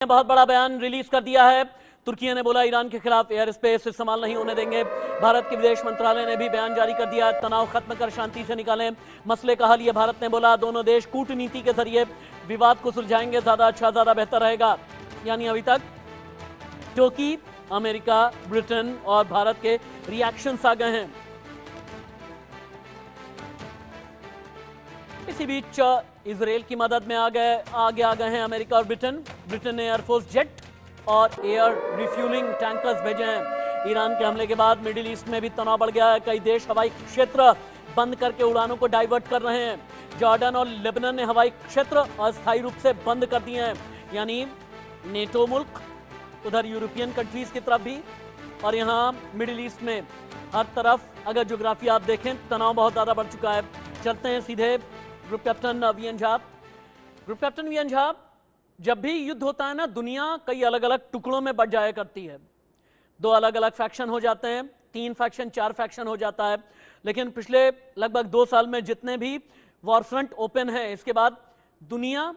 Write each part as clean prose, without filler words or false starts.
बहुत बड़ा बयान रिलीज कर दिया है। तुर्की ने बोला ईरान के खिलाफ एयर स्पेस इस्तेमाल नहीं होने देंगे। भारत के विदेश मंत्रालय ने भी बयान जारी कर दिया, तनाव खत्म कर शांति से निकालें मसले का हल। ये भारत ने बोला, दोनों देश कूटनीति के जरिए विवाद को सुलझाएंगे, ज्यादा अच्छा ज्यादा बेहतर रहेगा। यानी अभी तक तुर्की, अमेरिका, ब्रिटेन और भारत के रिएक्शंस आ गए हैं। इसी बीच इजराइल की मदद में आगे आ गए हैं अमेरिका और ब्रिटेन ने एयरफोर्स जेट और एयर रिफ्यूलिंग टैंकर्स भेजे हैं। ईरान के हमले के बाद मिडिल ईस्ट में भी तनाव बढ़ गया है। कई देश हवाई क्षेत्र बंद करके उड़ानों को डाइवर्ट कर रहे हैं। जॉर्डन और लेबनान ने हवाई क्षेत्र अस्थायी रूप से बंद कर दिए हैं। यानी नेटो मुल्क, उधर यूरोपियन कंट्रीज की तरफ भी, और यहाँ मिडिल ईस्ट में हर तरफ अगर ज्योग्राफी आप देखें, तनाव बहुत ज्यादा बढ़ चुका है। चलते हैं सीधे group captain VN Jha. Group captain VN Jha, जब भी युद्ध होता है ना, दुनिया कई अलग अलग टुकड़ों में बट जाया करती है। दो अलग अलग फैक्शन हो जाते हैं, 3 फैक्शन 4 फैक्शन हो जाता है। लेकिन पिछले लगभग 2 साल में जितने भी वॉर फ्रंट ओपन है, इसके बाद दुनिया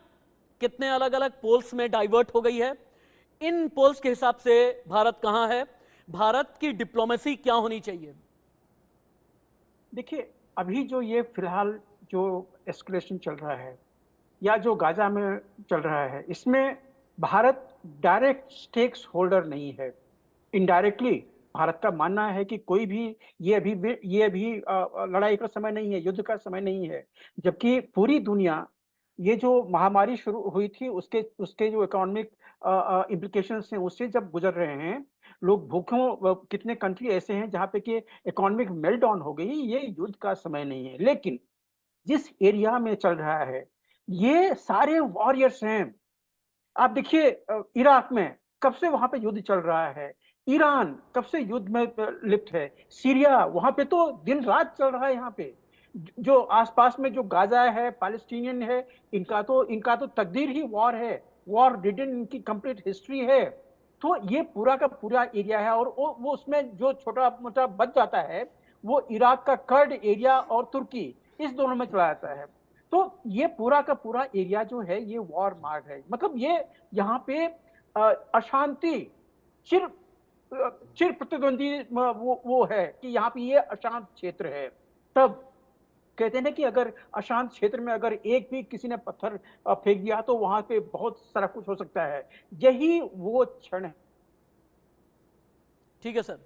कितने अलग अलग पोल्स में डाइवर्ट हो गई है। इन पोल्स के हिसाब से भारत कहां है? भारत की डिप्लोमेसी क्या होनी चाहिए? देखिए, अभी जो ये फिलहाल जो एस्केलेशन चल रहा है या जो गाजा में चल रहा है, इसमें भारत डायरेक्ट स्टेक्स होल्डर नहीं है। इनडायरेक्टली भारत का मानना है कि कोई भी ये अभी लड़ाई का समय नहीं है, युद्ध का समय नहीं है। जबकि पूरी दुनिया ये जो महामारी शुरू हुई थी उसके जो इकोनॉमिक इम्प्लीकेशंस हैं उससे जब गुजर रहे हैं, लोग भूखों, कितने कंट्री ऐसे हैं जहाँ पे कि इकोनॉमिक मेल्टडाउन हो गई। ये युद्ध का समय नहीं है। लेकिन जिस एरिया में चल रहा है, ये सारे वॉरियर्स हैं। आप देखिए, इराक में कब से वहां पे युद्ध चल रहा है। ईरान कब से युद्ध में लिप्त है। सीरिया, वहां पे तो दिन रात चल रहा है। यहाँ पे जो आसपास में जो गाजा है, पैलेस्टीनियन है, इनका तो तकदीर ही वॉर है। वॉर रिडन इनकी कंप्लीट हिस्ट्री है। तो ये पूरा का पूरा एरिया है, और वो उसमें जो छोटा मोटा बच जाता है, वो इराक का कर्ड एरिया और तुर्की, इस दोनों में चला जाता है। तो ये पूरा का पूरा एरिया जो है, ये वॉर मार्ग है। मतलब ये यहाँ पे अशांति, चिर चिर प्रतिद्वंदी वो है कि यहाँ पे ये अशांत क्षेत्र है। तब कहते हैं ना कि अगर अशांत क्षेत्र में अगर एक भी किसी ने पत्थर फेंक दिया तो वहां पे बहुत सारा कुछ हो सकता है। यही वो क्षण है। ठीक है sir.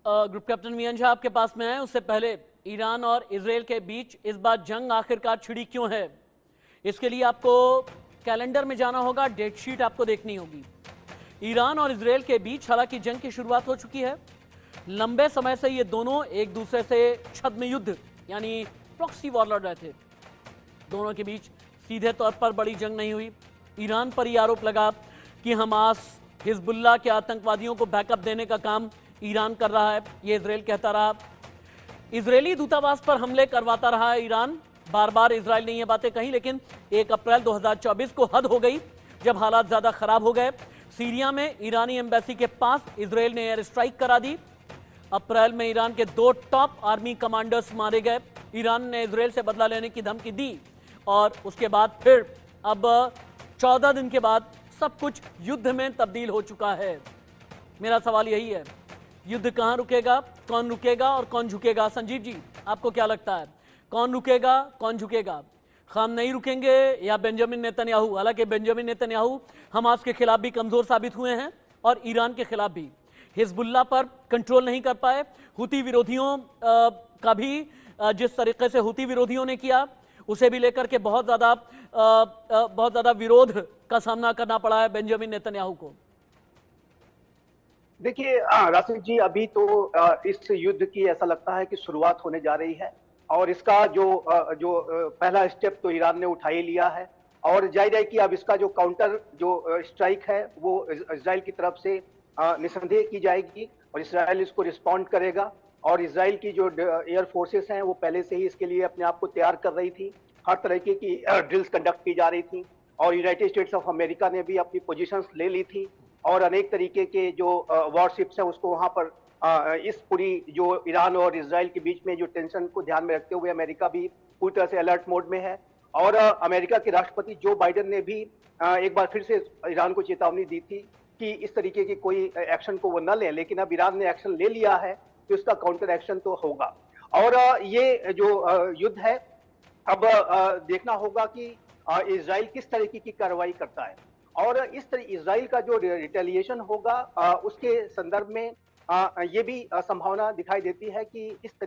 Group captain VN Jha आपके पास में आए, उससे पहले ईरान और इजराइल के बीच इस बार जंग आखिरकार छिड़ी क्यों है, इसके लिए आपको कैलेंडर में जाना होगा, डेट शीट आपको देखनी होगी। ईरान और इजराइल के बीच हालांकि जंग की शुरुआत हो चुकी है। लंबे समय से ये दोनों एक दूसरे से छद्म युद्ध यानी प्रॉक्सी वॉर लड़ रहे थे। दोनों के बीच सीधे तौर पर बड़ी जंग नहीं हुई। ईरान पर यह आरोप लगा कि हमास, हिजबुल्लाह के आतंकवादियों को बैकअप देने का काम ईरान कर रहा है, ये इजराइल कहता रहा। इजरायली दूतावास पर हमले करवाता रहा है ईरान। बार बार इजराइल ने ये बातें कही, लेकिन 1 अप्रैल 2024 को हद हो गई जब हालात ज्यादा खराब हो गए। सीरिया में ईरानी एम्बेसी के पास इजराइल ने एयर स्ट्राइक करा दी। अप्रैल में ईरान के 2 टॉप आर्मी कमांडर्स मारे गए। ईरान ने इजराइल से बदला लेने की धमकी दी, और उसके बाद फिर अब 14 दिन के बाद सब कुछ युद्ध में तब्दील हो चुका है। मेरा सवाल यही है, युद्ध कहां रुकेगा, कौन रुकेगा और कौन झुकेगा? संजीव जी, आपको क्या लगता है, कौन रुकेगा, कौन झुकेगा? खाम नहीं रुकेंगे या बेंजामिन नेतन्याहू? हालांकि बेंजामिन नेतन्याहू हमास के खिलाफ भी कमजोर साबित हुए हैं और ईरान के खिलाफ भी। हिजबुल्लाह पर कंट्रोल नहीं कर पाए। हुती विरोधियों का भी जिस तरीके से हुती विरोधियों ने किया, उसे भी लेकर के बहुत ज्यादा विरोध का सामना करना पड़ा है बेंजामिन नेतन्याहू को। देखिए राशिद जी, अभी तो इस युद्ध की ऐसा लगता है कि शुरुआत होने जा रही है, और इसका जो पहला स्टेप तो ईरान ने उठा ही लिया है, और जाहिर है कि अब इसका जो काउंटर जो स्ट्राइक है वो इजराइल की तरफ से निसंदेह की जाएगी, और इजराइल इसको रिस्पॉन्ड करेगा। और इजराइल की जो एयर फोर्सेस हैं वो पहले से ही इसके लिए अपने आप को तैयार कर रही थी। हर तरह की ड्रिल्स कंडक्ट की जा रही थी, और यूनाइटेड स्टेट्स ऑफ अमेरिका ने भी अपनी पोजीशंस ले ली थी, और अनेक तरीके के जो वॉरशिप्स हैं उसको वहां पर इस पूरी जो ईरान और इजराइल के बीच में जो टेंशन को ध्यान में रखते हुए अमेरिका भी पूरी तरह से अलर्ट मोड में है। और अमेरिका के राष्ट्रपति जो बाइडेन ने भी एक बार फिर से ईरान को चेतावनी दी थी कि इस तरीके की कोई एक्शन को वो न ले, लेकिन अब ईरान ने एक्शन ले लिया है तो इसका काउंटर एक्शन तो होगा। और ये जो युद्ध है, अब देखना होगा कि इजराइल किस तरीके की कार्रवाई करता है, और इस तरह इजराइल का जो रिटेलिएशन होगा उसके संदर्भ में ये भी संभावना दिखाई देती है कि इस